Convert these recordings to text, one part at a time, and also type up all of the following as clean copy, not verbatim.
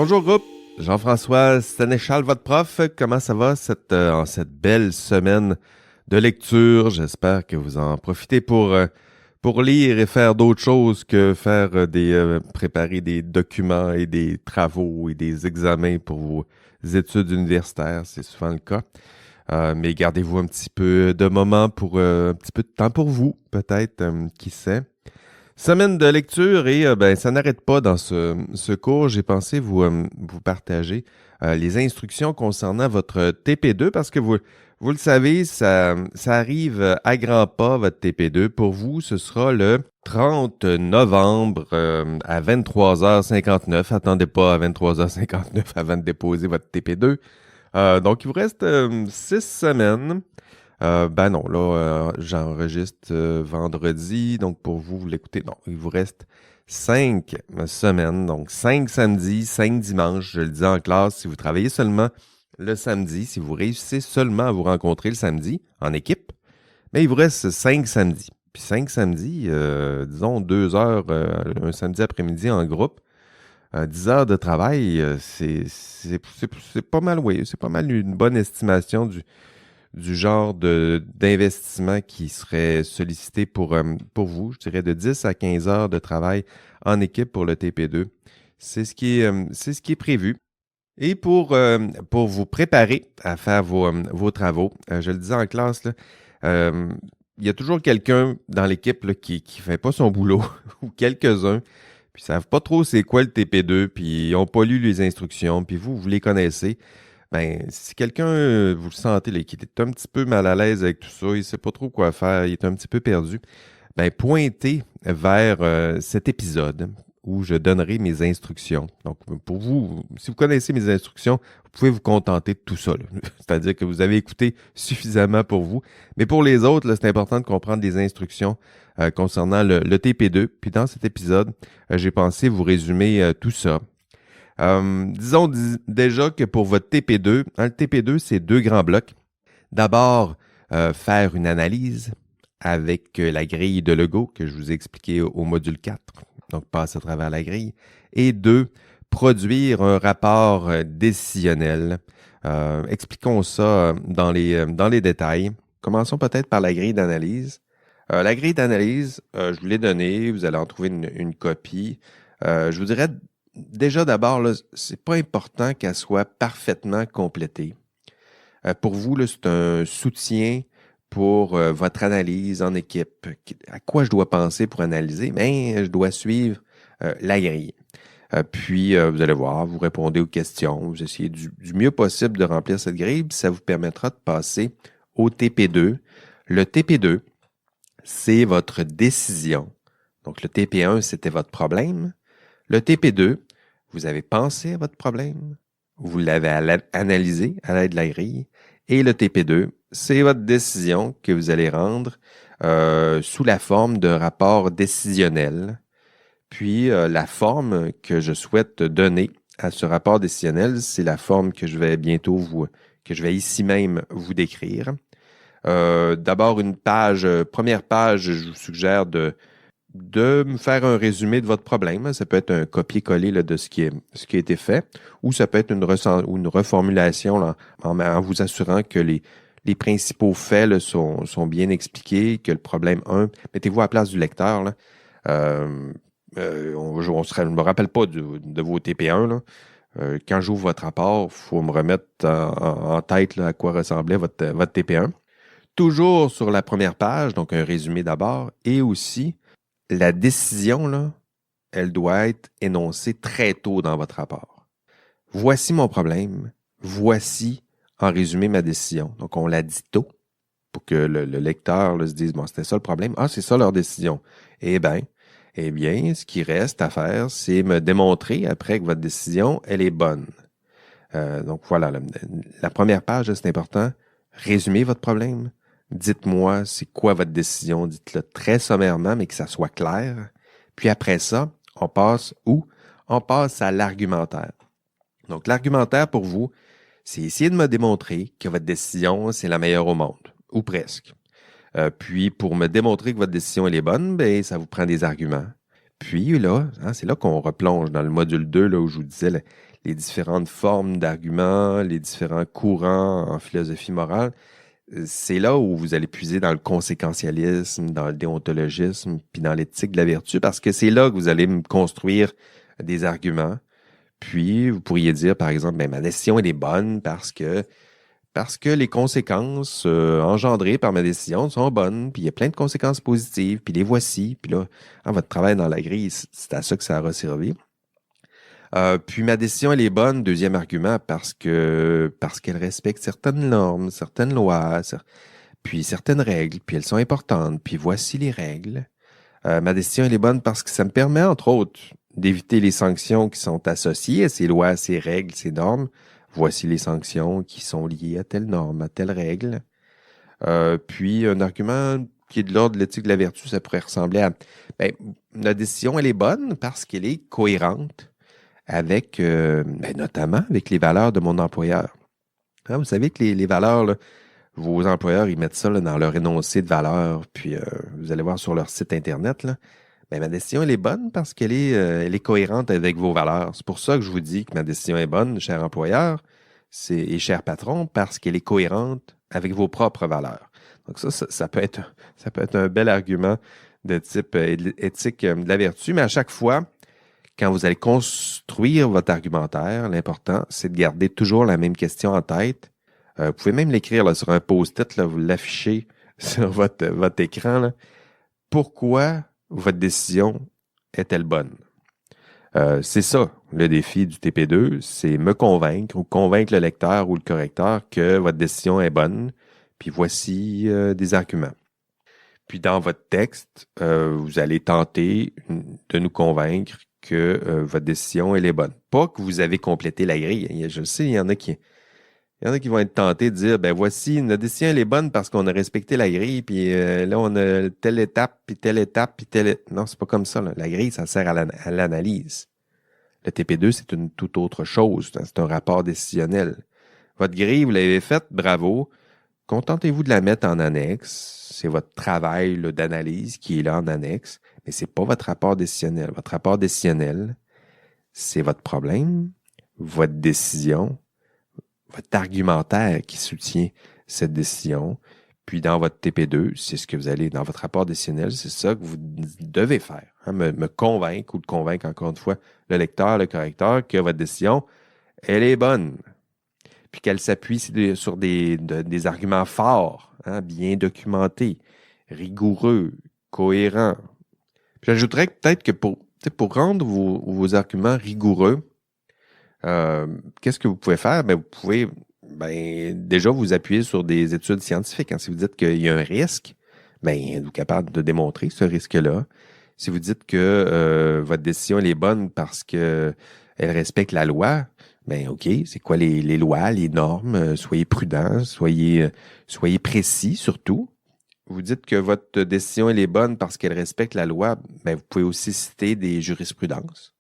Bonjour groupe, Jean-François Sénéchal, votre prof. Comment ça va en cette belle semaine de lecture? J'espère que vous en profitez pour lire et faire d'autres choses que préparer des documents et des travaux et des examens pour vos études universitaires. C'est souvent le cas. Mais gardez-vous un petit peu de moment un petit peu de temps pour vous, peut-être, qui sait. Semaine de lecture et ça n'arrête pas dans ce cours. J'ai pensé vous partager les instructions concernant votre TP2 parce que vous le savez, ça arrive à grands pas, votre TP2. Pour vous, ce sera le 30 novembre à 23h59. Attendez pas à 23h59 avant de déposer votre TP2. Donc, il vous reste 6 semaines. Non, là, j'enregistre vendredi, donc pour vous, vous l'écoutez. Non, il vous reste 5 semaines, donc 5 samedis, 5 dimanches, je le dis en classe, si vous travaillez seulement le samedi, si vous réussissez seulement à vous rencontrer le samedi en équipe, mais il vous reste 5 samedis. Puis 5 samedis, disons 2 heures un samedi après-midi en groupe, 10 heures de travail, c'est pas mal, oui, c'est pas mal une bonne estimation du genre d'investissement qui serait sollicité pour vous. Je dirais de 10 à 15 heures de travail en équipe pour le TP2. C'est ce qui est prévu. Et pour vous préparer à faire vos travaux, je le disais en classe, là, il y a toujours quelqu'un dans l'équipe là, qui ne fait pas son boulot, ou quelques-uns, puis ils ne savent pas trop c'est quoi le TP2, puis ils n'ont pas lu les instructions, puis vous les connaissez. Ben, si quelqu'un, vous le sentez, là, qui est un petit peu mal à l'aise avec tout ça, il ne sait pas trop quoi faire, il est un petit peu perdu, ben, pointez vers cet épisode où je donnerai mes instructions. Donc, pour vous, si vous connaissez mes instructions, vous pouvez vous contenter de tout ça. C'est-à-dire que vous avez écouté suffisamment pour vous. Mais pour les autres, là, c'est important de comprendre les instructions concernant le TP2. Puis dans cet épisode, j'ai pensé vous résumer tout ça. Disons déjà que pour votre TP2, le TP2, c'est 2 grands blocs. D'abord, faire une analyse avec la grille de Legault que je vous ai expliqué au module 4. Donc, passer à travers la grille. Et 2, produire un rapport décisionnel. Expliquons ça dans les détails. Commençons peut-être par la grille d'analyse. La grille d'analyse, je vous l'ai donnée. Vous allez en trouver une copie. Je vous dirais déjà d'abord, là, c'est pas important qu'elle soit parfaitement complétée. Pour vous, là, c'est un soutien pour votre analyse en équipe. À quoi je dois penser pour analyser? Bien, je dois suivre la grille. Puis, vous allez voir, vous répondez aux questions, vous essayez du mieux possible de remplir cette grille, puis ça vous permettra de passer au TP2. Le TP2, c'est votre décision. Donc, le TP1, c'était votre problème. Le TP2, vous avez pensé à votre problème, vous l'avez analysé à l'aide de la grille, et le TP2, c'est votre décision que vous allez rendre sous la forme de rapport décisionnel. Puis, la forme que je souhaite donner à ce rapport décisionnel, c'est la forme que je vais que je vais ici même vous décrire. D'abord, première page, je vous suggère de me faire un résumé de votre problème. Ça peut être un copier-coller là, de ce qui a été fait, ou ça peut être une reformulation là, en vous assurant que les principaux faits là, sont bien expliqués, que le problème 1, mettez-vous à la place du lecteur. Là. Je ne me rappelle pas de vos TP1. Là. Quand j'ouvre votre rapport, il faut me remettre en tête là, à quoi ressemblait votre TP1. Toujours sur la première page, donc un résumé d'abord, et aussi la décision, là, elle doit être énoncée très tôt dans votre rapport. Voici mon problème. Voici, en résumé, ma décision. Donc, on la dit tôt pour que le lecteur là, se dise, bon, c'était ça le problème. Ah, c'est ça leur décision. Eh bien, ce qui reste à faire, c'est me démontrer après que votre décision, elle est bonne. Donc, voilà, la première page, c'est important. Résumez votre problème. Dites-moi, c'est quoi votre décision? Dites-le très sommairement, mais que ça soit clair. Puis après ça, on passe où? On passe à l'argumentaire. Donc, l'argumentaire pour vous, c'est essayer de me démontrer que votre décision, c'est la meilleure au monde, ou presque. Puis, pour me démontrer que votre décision elle est bonne, bien, ça vous prend des arguments. Puis là, c'est là qu'on replonge dans le module 2, là, où je vous disais les différentes formes d'arguments, les différents courants en philosophie morale, c'est là où vous allez puiser dans le conséquentialisme, dans le déontologisme, puis dans l'éthique de la vertu, parce que c'est là que vous allez me construire des arguments. Puis, vous pourriez dire, par exemple, ben, ma décision, elle est bonne parce que les conséquences engendrées par ma décision sont bonnes, puis il y a plein de conséquences positives, puis les voici. Puis là, votre travail dans la grille, c'est à ça que ça aura servi. Puis ma décision, elle est bonne, deuxième argument, parce qu'elle respecte certaines normes, certaines lois, puis certaines règles, puis elles sont importantes, puis voici les règles. Ma décision, elle est bonne parce que ça me permet, entre autres, d'éviter les sanctions qui sont associées à ces lois, à ces règles, ces normes. Voici les sanctions qui sont liées à telle norme, à telle règle. Puis un argument qui est de l'ordre de l'éthique de la vertu, ça pourrait ressembler à la décision, elle est bonne parce qu'elle est cohérente avec, notamment avec les valeurs de mon employeur. Hein, vous savez que les valeurs, là, vos employeurs, ils mettent ça là, dans leur énoncé de valeurs, puis vous allez voir sur leur site Internet, là, ma décision, elle est bonne parce elle est cohérente avec vos valeurs. C'est pour ça que je vous dis que ma décision est bonne, cher employeur et cher patron, parce qu'elle est cohérente avec vos propres valeurs. Donc ça peut être un bel argument de type éthique de la vertu, mais à chaque fois, quand vous allez construire votre argumentaire, l'important, c'est de garder toujours la même question en tête. Vous pouvez même l'écrire là, sur un post-it, là, vous l'affichez sur votre écran. Là. Pourquoi votre décision est-elle bonne? C'est ça, le défi du TP2, c'est me convaincre ou convaincre le lecteur ou le correcteur que votre décision est bonne, puis voici des arguments. Puis dans votre texte, vous allez tenter de nous convaincre que votre décision, elle est bonne. Pas que vous avez complété la grille. Je le sais, il y en a qui vont être tentés de dire, ben voici, notre décision, elle est bonne parce qu'on a respecté la grille, puis là, on a telle étape, puis telle étape, puis telle... Non, c'est pas comme ça. Là. La grille, ça sert à l'analyse. Le TP2, c'est une toute autre chose. C'est un rapport décisionnel. Votre grille, vous l'avez faite, bravo. Contentez-vous de la mettre en annexe. C'est votre travail là, d'analyse qui est là en annexe, mais c'est pas votre rapport décisionnel. Votre rapport décisionnel, c'est votre problème, votre décision, votre argumentaire qui soutient cette décision. Puis dans votre TP2, c'est ce que vous allez, dans votre rapport décisionnel, c'est ça que vous devez faire. Hein, me convaincre ou de convaincre encore une fois le lecteur, le correcteur, que votre décision, elle est bonne. Puis qu'elle s'appuie sur des arguments forts, hein, bien documentés, rigoureux, cohérents. Puis j'ajouterais que peut-être que pour rendre vos arguments rigoureux, qu'est-ce que vous pouvez faire? Vous pouvez déjà vous appuyer sur des études scientifiques. Hein. Si vous dites qu'il y a un risque, êtes-vous capable de démontrer ce risque-là? Si vous dites que votre décision elle est bonne parce qu'elle respecte la loi, OK, c'est quoi les lois, les normes? Soyez prudents, soyez précis surtout. Vous dites que votre décision elle est bonne parce qu'elle respecte la loi, vous pouvez aussi citer des jurisprudences.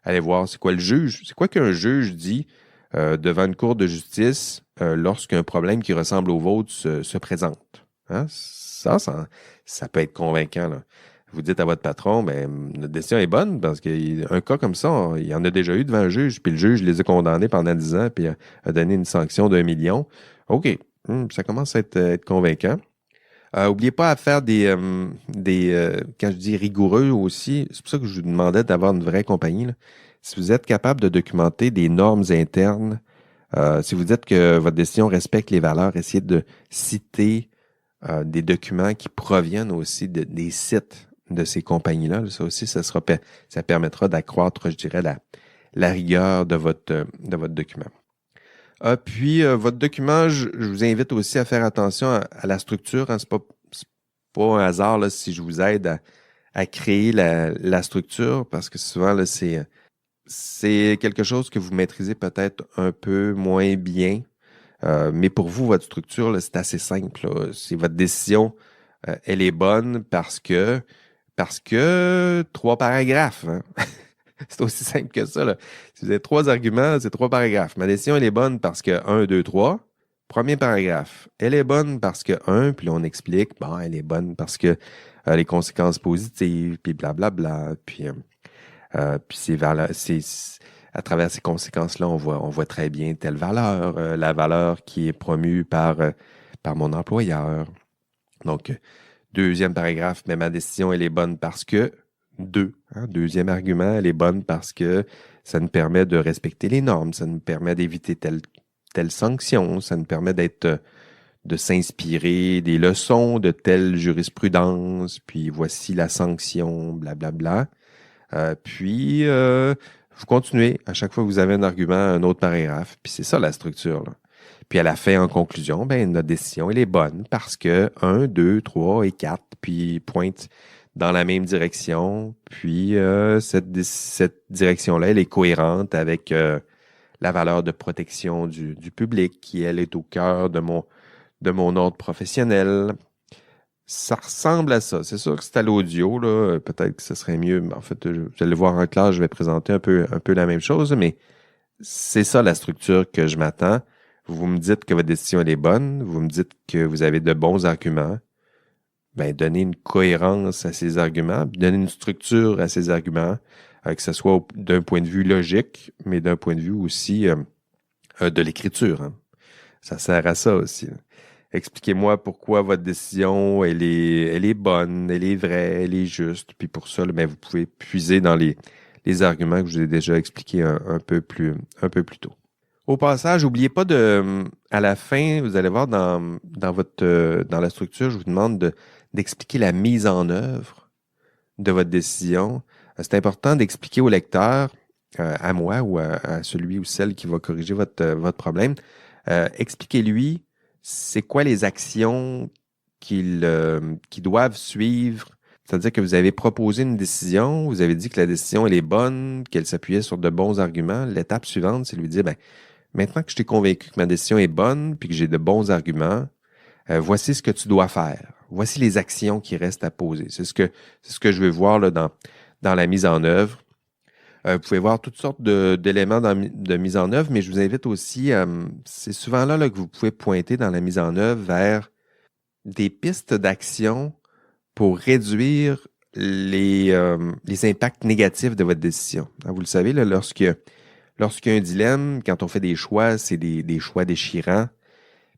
Allez voir, c'est quoi le juge? C'est quoi qu'un juge dit devant une cour de justice lorsqu'un problème qui ressemble au vôtre se présente? Hein? Ça peut être convaincant. Là. Vous dites à votre patron, notre décision est bonne parce qu'un cas comme ça, il y en a déjà eu devant un juge, puis le juge les a condamnés pendant 10 ans, puis a donné une sanction d'1 million. OK, ça commence à être convaincant. Oubliez pas à faire quand je dis rigoureux aussi, c'est pour ça que je vous demandais d'avoir une vraie compagnie. Là. Si vous êtes capable de documenter des normes internes, si vous dites que votre décision respecte les valeurs, essayez de citer des documents qui proviennent aussi des sites de ces compagnies-là. Ça aussi, ça permettra d'accroître, je dirais, la rigueur de votre document. Puis, votre document, je vous invite aussi à faire attention à la structure. Hein. C'est pas un hasard là, si je vous aide à créer la structure, parce que souvent, là, c'est quelque chose que vous maîtrisez peut-être un peu moins bien. Mais pour vous, votre structure, là, c'est assez simple. Là. C'est votre décision, elle est bonne parce que 3 paragraphes. Hein? C'est aussi simple que ça. Là. Si vous avez 3 arguments, c'est 3 paragraphes. Ma décision, elle est bonne parce que 1, 2, 3. Premier paragraphe. Elle est bonne parce que 1, puis là, on explique. Elle est bonne parce que les conséquences positives, puis blablabla. Puis à travers ces conséquences-là, on voit très bien telle valeur, la valeur qui est promue par mon employeur. Donc, deuxième paragraphe, mais ma décision, elle est bonne parce que, deuxième argument, elle est bonne parce que ça nous permet de respecter les normes, ça nous permet d'éviter telle sanction, ça nous permet de s'inspirer des leçons de telle jurisprudence, puis voici la sanction, blablabla. Puis, vous continuez. À chaque fois que vous avez un argument, un autre paragraphe. Puis c'est ça la structure, là. Puis à la fin, en conclusion, ben, notre décision, elle est bonne parce que 1, 2, 3 et 4, puis pointe dans la même direction. Puis cette direction-là, elle est cohérente avec la valeur de protection du public qui, elle, est au cœur de mon ordre professionnel. Ça ressemble à ça. C'est sûr que c'est à l'audio, là. Peut-être que ce serait mieux. Mais en fait, vous allez voir en classe, je vais présenter un peu la même chose, mais c'est ça la structure que je m'attends. Vous me dites que votre décision elle est bonne, vous me dites que vous avez de bons arguments. Ben, donnez une cohérence à ces arguments, puis donnez une structure à ces arguments, que ce soit d'un point de vue logique, mais d'un point de vue aussi de l'écriture. Hein. Ça sert à ça aussi. Là. Expliquez-moi pourquoi votre décision, elle est bonne, elle est vraie, elle est juste. Puis pour ça, ben, vous pouvez puiser dans les arguments que je vous ai déjà expliqués un peu plus tôt. Au passage, n'oubliez pas à la fin, vous allez voir dans la structure, je vous demande d'expliquer la mise en œuvre de votre décision. C'est important d'expliquer au lecteur, à moi ou à celui ou celle qui va corriger votre problème, expliquez-lui c'est quoi les actions qu'ils doivent suivre. C'est-à-dire que vous avez proposé une décision, vous avez dit que la décision elle est bonne, qu'elle s'appuyait sur de bons arguments. L'étape suivante, c'est lui dire, ben, maintenant que je t'ai convaincu que ma décision est bonne, puis que j'ai de bons arguments, voici ce que tu dois faire. Voici les actions qui restent à poser. C'est ce que je veux voir là, dans la mise en œuvre. Vous pouvez voir toutes sortes d'éléments de mise en œuvre, mais je vous invite aussi, c'est souvent là, que vous pouvez pointer dans la mise en œuvre vers des pistes d'action pour réduire les impacts négatifs de votre décision. Vous le savez, là, lorsqu'il y a un dilemme, quand on fait des choix, c'est des choix déchirants.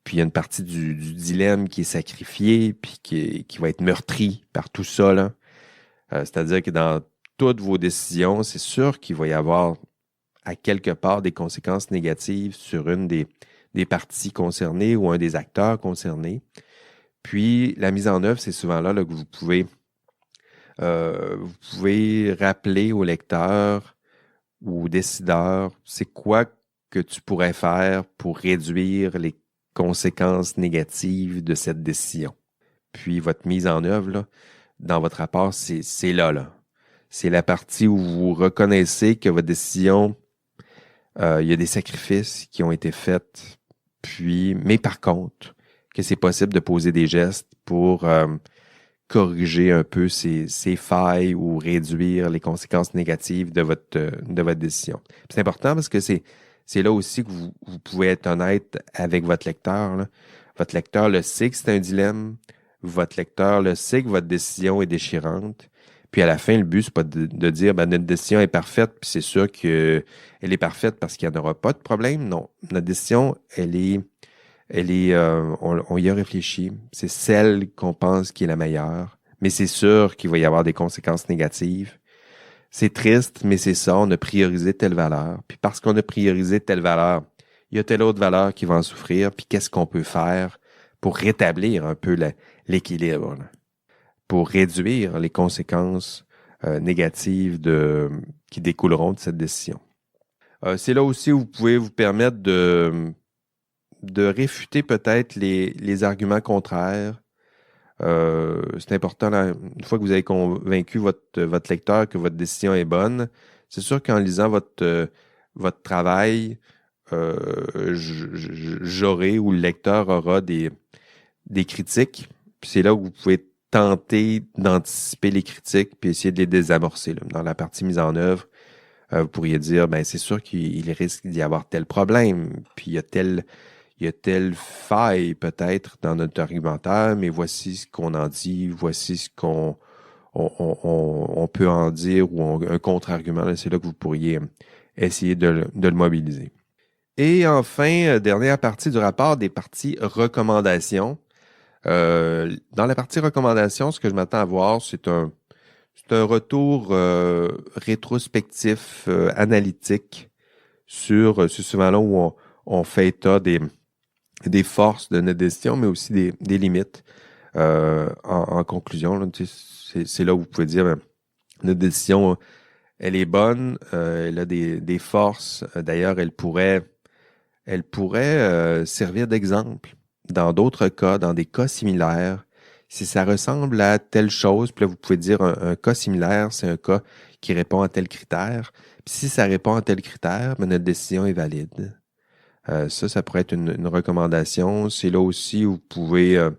Puis il y a une partie du dilemme qui est sacrifiée, puis qui va être meurtrie par tout ça. Là. C'est-à-dire que dans toutes vos décisions, c'est sûr qu'il va y avoir à quelque part des conséquences négatives sur une des parties concernées ou un des acteurs concernés. Puis la mise en œuvre, c'est souvent là, que vous pouvez rappeler au lecteur ou au décideur, c'est quoi que tu pourrais faire pour réduire les conséquences négatives de cette décision. Puis votre mise en œuvre, là, dans votre rapport, c'est là. C'est la partie où vous reconnaissez que votre décision, il y a des sacrifices qui ont été faits, mais par contre, que c'est possible de poser des gestes pour corriger un peu ces failles ou réduire les conséquences négatives de votre décision. Puis c'est important parce que c'est là aussi que vous pouvez être honnête avec votre lecteur. Là. Votre lecteur le sait que c'est un dilemme. Votre lecteur le sait que votre décision est déchirante. Puis à la fin, le but, c'est pas de dire ben, notre décision est parfaite, puis c'est sûr qu'elle est parfaite parce qu'il n'y en aura pas de problème. Non. Notre décision, on y a réfléchi. C'est celle qu'on pense qui est la meilleure. Mais c'est sûr qu'il va y avoir des conséquences négatives. C'est triste, mais c'est ça. On a priorisé telle valeur. Puis parce qu'on a priorisé telle valeur, il y a telle autre valeur qui va en souffrir. Puis qu'est-ce qu'on peut faire pour rétablir un peu l'équilibre, là? Pour réduire les conséquences négatives qui découleront de cette décision. C'est là aussi où vous pouvez vous permettre de réfuter peut-être les arguments contraires. C'est important, là, une fois que vous avez convaincu votre lecteur que votre décision est bonne, c'est sûr qu'en lisant votre travail, j'aurai ou le lecteur aura des critiques. Puis c'est là où vous pouvez tenter d'anticiper les critiques puis essayer de les désamorcer. Là. Dans la partie mise en œuvre, vous pourriez dire, ben c'est sûr qu'il risque d'y avoir tel problème, puis il y a telle faille peut-être dans notre argumentaire, mais voici ce qu'on en dit, voici ce qu'on peut en dire, ou un contre-argument. Là, c'est là que vous pourriez essayer de le mobiliser. Et enfin, dernière partie du rapport, des parties recommandations. Dans la partie recommandations, ce que je m'attends à voir, c'est un retour rétrospectif, analytique sur c'est souvent là où on fait état des forces de notre décision, mais aussi des limites. En conclusion, là, c'est là où vous pouvez dire notre décision, elle est bonne, elle a des forces. D'ailleurs, elle pourrait servir d'exemple dans d'autres cas, dans des cas similaires. Si ça ressemble à telle chose, puis là, vous pouvez dire un cas similaire, c'est un cas qui répond à tel critère. Puis si ça répond à tel critère, ben, notre décision est valide. Ça pourrait être une recommandation. C'est là aussi où vous pouvez...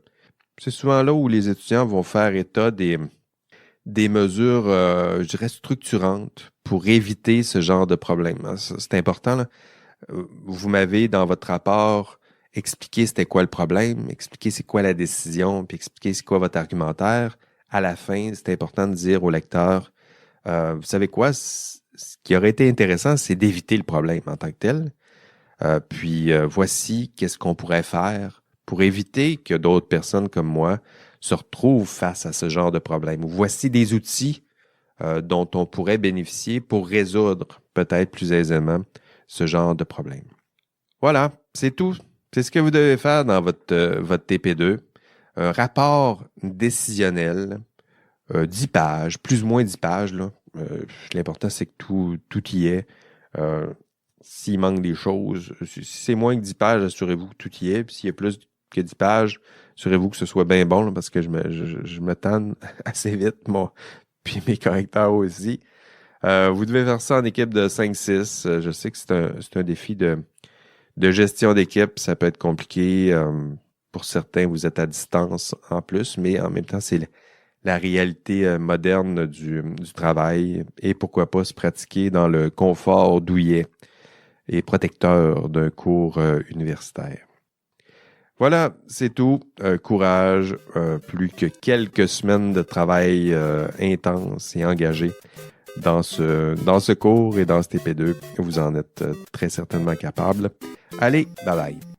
c'est souvent là où les étudiants vont faire état des mesures, je dirais, structurantes pour éviter ce genre de problème. C'est important, là. Vous m'avez, dans votre rapport, expliqué c'était quoi le problème, expliqué c'est quoi la décision, puis expliqué c'est quoi votre argumentaire. À la fin, c'est important de dire au lecteur, vous savez quoi, ce qui aurait été intéressant, c'est d'éviter le problème en tant que tel. Puis voici qu'est-ce qu'on pourrait faire pour éviter que d'autres personnes comme moi se retrouvent face à ce genre de problème. Voici des outils dont on pourrait bénéficier pour résoudre peut-être plus aisément ce genre de problème. Voilà, c'est tout. C'est ce que vous devez faire dans votre TP2. Un rapport décisionnel, 10 pages, plus ou moins 10 pages. Là. L'important, c'est que tout y est. S'il manque des choses, si c'est moins que 10 pages, assurez-vous que tout y est. Puis s'il y a plus que 10 pages, assurez-vous que ce soit bien bon, là, parce que je me tanne assez vite, puis mes correcteurs aussi. Vous devez faire ça en équipe de 5-6. Je sais que c'est un défi de gestion d'équipe. Ça peut être compliqué. Pour certains, vous êtes à distance en plus, mais en même temps, c'est la réalité moderne du travail. Et pourquoi pas se pratiquer dans le confort douillet et protecteur d'un cours universitaire. Voilà, c'est tout. Courage. Plus que quelques semaines de travail intense et engagé dans ce cours et dans ce TP2. Vous en êtes très certainement capable. Allez, bye bye.